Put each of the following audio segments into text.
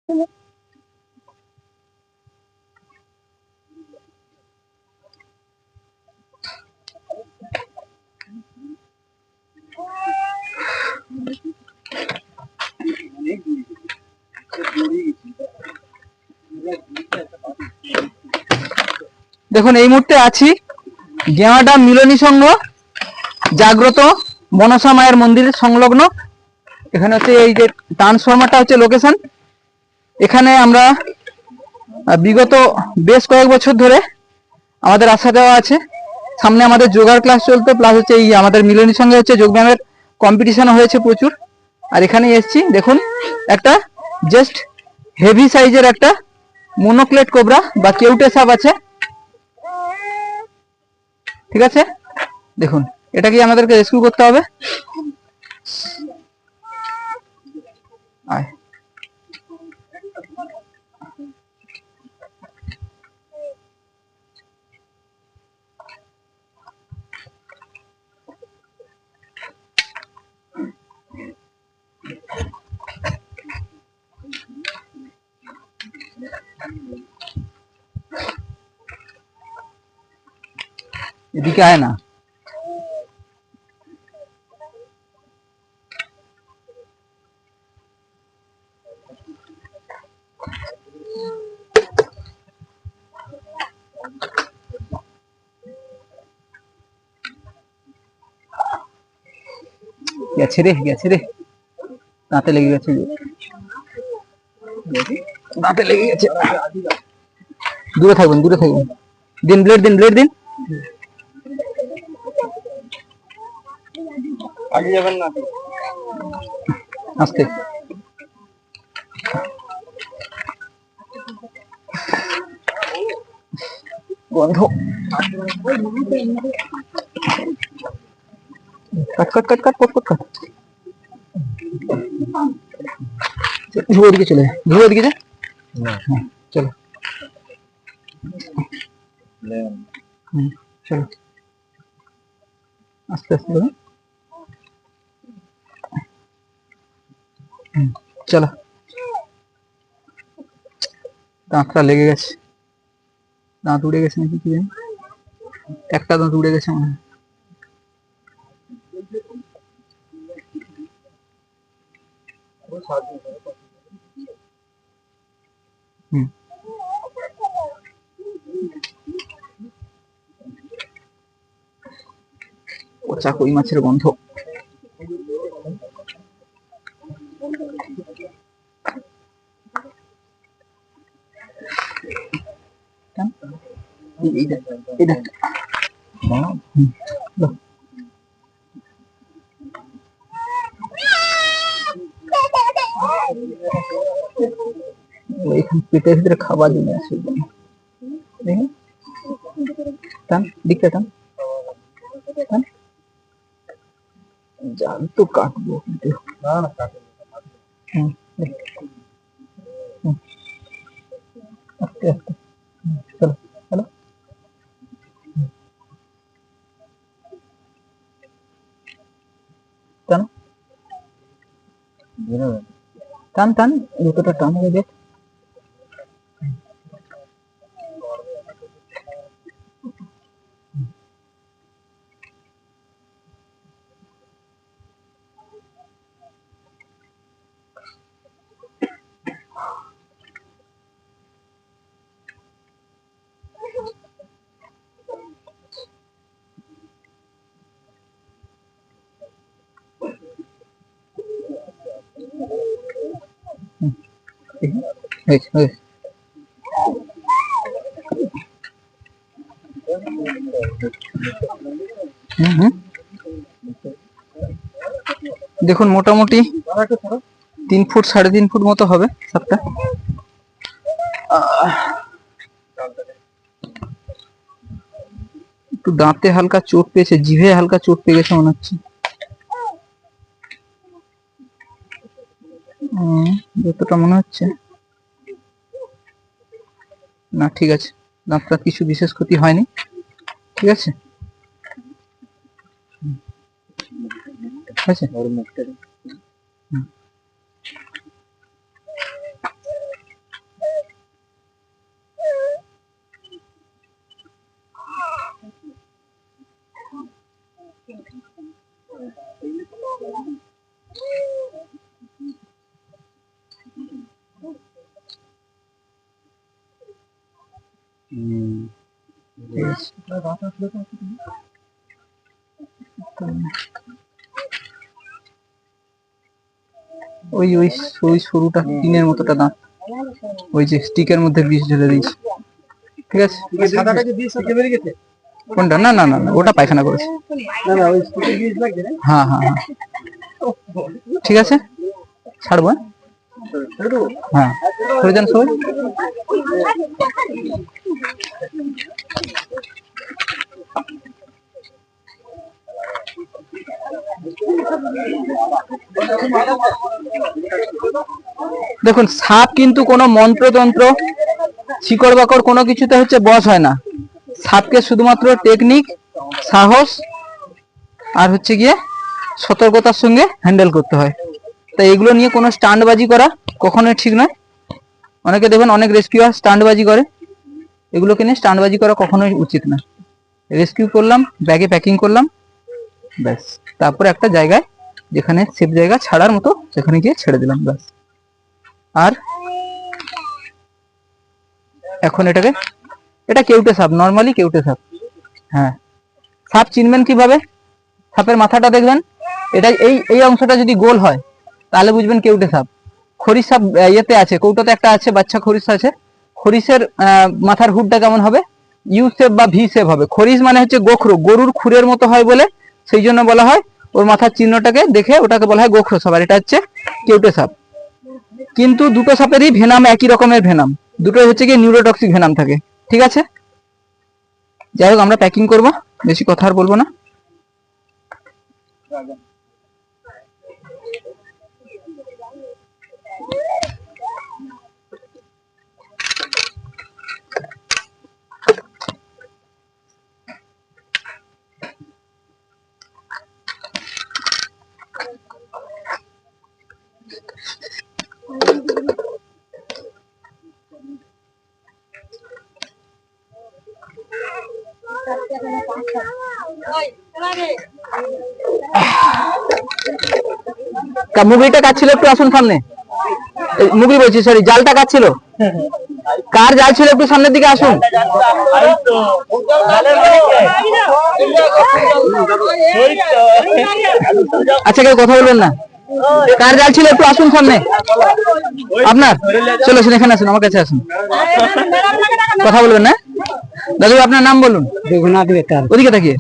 দেখুন এই মুহূর্তে আছি গেমাডাম মিলনী সংঘ জাগ্রত মনসা মায়ের মন্দিরের সংলগ্ন। এখানে হচ্ছে এই যে ট্রান্সফরমারটা হচ্ছে লোকেশন। এখানে আমরা বিগত বেশ কয়েক বছর ধরে আমাদের আসা যাওয়া আছে। সামনে আমাদের যোগার ক্লাস চলতো, প্লাস হচ্ছে এই আমাদের মিলনী সংঘে হচ্ছে যোগব্যায়ামের কম্পিটিশনও হয়েছে প্রচুর। আর এখানে এসেছি, দেখুন একটা জাস্ট হেভি সাইজের একটা মোনোক্লেট কোবরা বা কেউটে সাপ আছে, ঠিক আছে। দেখুন এটা কি আমাদেরকে রেস্কিউ করতে হবে। আয় এদিকে আয় না। গেছে রে, গেছে রে, দাঁতে লেগে গেছে, দাঁতে লেগে গেছে। দূরে থাকবেন, দূরে থাকবেন। দিন ব্লেড দিন, ব্লেড দিন। আগে যাবেন না, আস্তে। গন্ধ, কাট কাট কাট কাট কট কট কাট। ধ্রুব দিকে চলে যায়, ধ্রুব দিকে যা। চলো চলো আস্তে আস্তে করো। চলো, দাঁতটা লেগে গেছে, দাঁত উড়ে গেছে নাকি কি জানি, একটা দাঁত উড়ে গেছে মনে হয়। পচা কই মাছের গন্ধ। পেটের ভিতরে খাবার জন্য আছে, টান দিকটা টান টান। জাল তো কাটবো কিন্তু আস্তে আস্তে। চলো চলো, টান টান টান, যতটা টান হয়ে দেখ। দেখুন মোটামুটি 3 ফুট 3.5 ফুট মতো হবে সাপটা। একটু দাঁতে হালকা চোট পেয়েছে, জিভে হালকা চোট পেয়ে গেছে মনে হচ্ছে। যতটা মনে হচ্ছে না, ঠিক আছে, দাঁতটা কিছু বিশেষ ক্ষতি হয়নি, ঠিক আছে। ওই ওই ওই সরুটা টিনের মতোটা দাঁত, ওই যে স্টিকের মধ্যে বিষ ঢেলে দিয়েছে। ঠিক আছে, কোনটা? না না না না, ওটা পায়খানা করেছে। হ্যাঁ হ্যাঁ হ্যাঁ, ঠিক আছে, ছাড়বো। হ্যাঁ, সরে যান সবাই। দেখুন, সাপ কিন্তু কোনো মন্ত্রতন্ত্র, শিকড় বাকড় কোনো কিছুতে হচ্ছে বশ হয় না। সাপকে শুধুমাত্র টেকনিক, সাহস আর হচ্ছে গিয়ে সতর্কতার সঙ্গে হ্যান্ডেল করতে হয়। তাই এগুলো নিয়ে কোনো স্টান্টবাজি করা কখনোই ঠিক নয়। অনেকে দেখবেন অনেক রেস্কিউয়ার স্টান্টবাজি করে, এগুলোকে নিয়ে স্টান্টবাজি করা কখনোই উচিত না। রেস্কিউ করলাম, ব্যাগে প্যাকিং করলাম, ব্যাস, তারপরে একটা জায়গায় যেখানে সেফ জায়গা ছাড়ার মতো সেখানে গিয়ে ছেড়ে দিলাম, ব্যাস। আর এখন এটাকে, এটা কেউটে সাপ, নর্মালি কেউটে সাপ। হ্যাঁ, সাপ চিনবেন কিভাবে? সাপের মাথাটা দেখবেন, এটা এই এই অংশটা যদি গোল হয় তাহলে বুঝবেন কেউটে সাপ। খরিশ সাপ ইয়েতে আছে, কৌটোতে একটা আছে, বাচ্চা খরিশ আছে। খরিশের মাথার হুডটা কেমন হবে? ইউ শেপ বা ভি শেপ হবে। খরিশ মানে হচ্ছে গোখরো, গরুর খুরের মতো হয় বলে সেই জন্য বলা হয়, ওর মাথার চিহ্নটাকে দেখে ওটাকে বলা হয় গোখরো সাপ। আর এটা হচ্ছে কেউটে সাপ। কিন্তু দুটো সাপেরই ভেনাম একই রকমের ভেনাম, দুটোই হচ্ছে গিয়ে নিউরোটক্সিক ভেনাম থাকে। ঠিক আছে, যাই হোক, আমরা প্যাকিং করব, বেশি কথা আর বলবো না। মুগলিটা কাটছিল, একটু আসুন সামনে। মুগলি বলছি, সরি, জালটা কাটছিল। কার জাল ছিল? একটু সামনের দিকে আসুন। আচ্ছা, কেউ কথা বলবেন না। কার জাল ছিল? একটু আসুন সামনে। আপনার? চলো আসুন, এখানে আসুন, আমার কাছে আসুন। কথা বলবেন না? দাদু, আপনার নাম বলুন। রঘুনাথ বেতাল। ওদিকে তাকিয়ে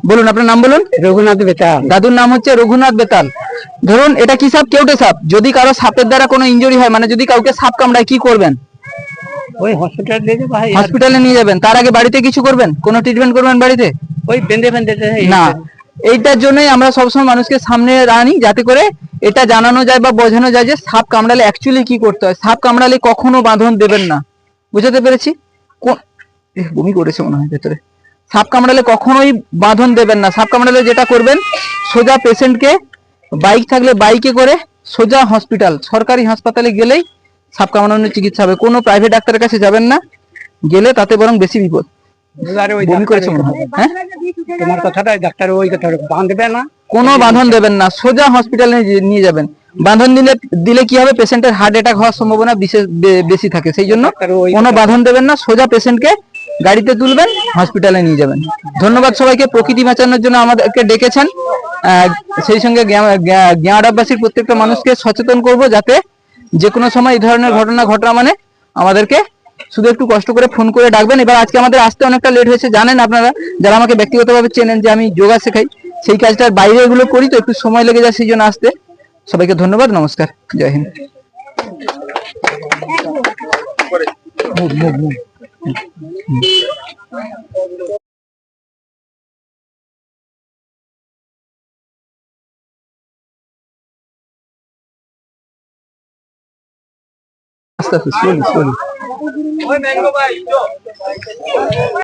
বলুন, আপনার নাম বলুন। রঘুনাথ বেতাল। দাদুর নাম হচ্ছে রঘুনাথ বেতাল। ধরুন, এটা কি সাপ? কেউটে সাপ। যদি কারো সাপের দ্বারা কোনো ইনজুরি হয়, মানে যদি কাউকে সাপ কামড়ায়, কি করবেন? ওই হসপিটালে নিয়ে যাবেন। তার আগে বাড়িতে কিছু করবেন? কোনো ট্রিটমেন্ট করবেন বাড়িতে? ওই বেঁধে না। এইটার জন্যই আমরা সবসময় মানুষকে সামনে আনি, যাতে করে এটা জানানো যায় বা বোঝানো যায় যে সাপ কামড়ালে অ্যাকচুয়ালি কি করতে হয়। সাপ কামড়ালে কখনো বাঁধন দেবেন না। বুঝতে পেরেছি? বমি করেছে মনে হয় ভেতরে। সাপ কামড়ালে কখনোই বাঁধন দেবেন না। সাপ কামড়ালে যেটা করবেন, সোজা পেশেন্টকে, বাইক থাকলে বাইকে করে সোজা হসপিটাল, সরকারি হাসপাতালে গেলেই সাপ কামড়ানোর চিকিৎসা হবে। কোনো প্রাইভেট ডাক্তারের কাছে যাবেন না, গেলে তাতে বরং বেশি বিপদ। বমি করেছে মনে হয়। হ্যাঁ, তোমার কথাটা ডাক্তার ওই কথা বাঁধবে না, কোনো বাঁধন দেবেন না, সোজা হসপিটালে নিয়ে যাবেন। বাঁধন দিলে কি হবে? পেশেন্টের হার্ট অ্যাটাক হওয়ার সম্ভাবনা বেশি থাকে। সেই জন্য কোনো বাঁধন দেবেন না, সোজা পেশেন্টকে গাড়িতে তুলবেন, হসপিটালে নিয়ে যাবেন। ধন্যবাদ সবাইকে, প্রকৃতি বাঁচানোর জন্য আমাদেরকে ডেকেছেন। সেই সঙ্গে গেঁয়াডাববাসীর প্রত্যেকটা মানুষকে সচেতন করব, যাতে যে কোনো সময় এই ধরনের ঘটনা ঘটা মানে আমাদেরকে শুধু একটু কষ্ট করে ফোন করে ডাকবেন। এবার আজকে আমাদের আসতে অনেকটা লেট হয়েছে, জানেন আপনারা যারা আমাকে ব্যক্তিগতভাবে চেনেন যে আমি যোগা শেখাই, সেই কাজটার বাইরে এগুলো করি, তো একটু সময় লেগে যায়, সেই জন্য আসতে। সবাইকে ধন্যবাদ, নমস্কার, জয় হিন্দ। আস্তে আস্তে, স্লোলি স্লোলি।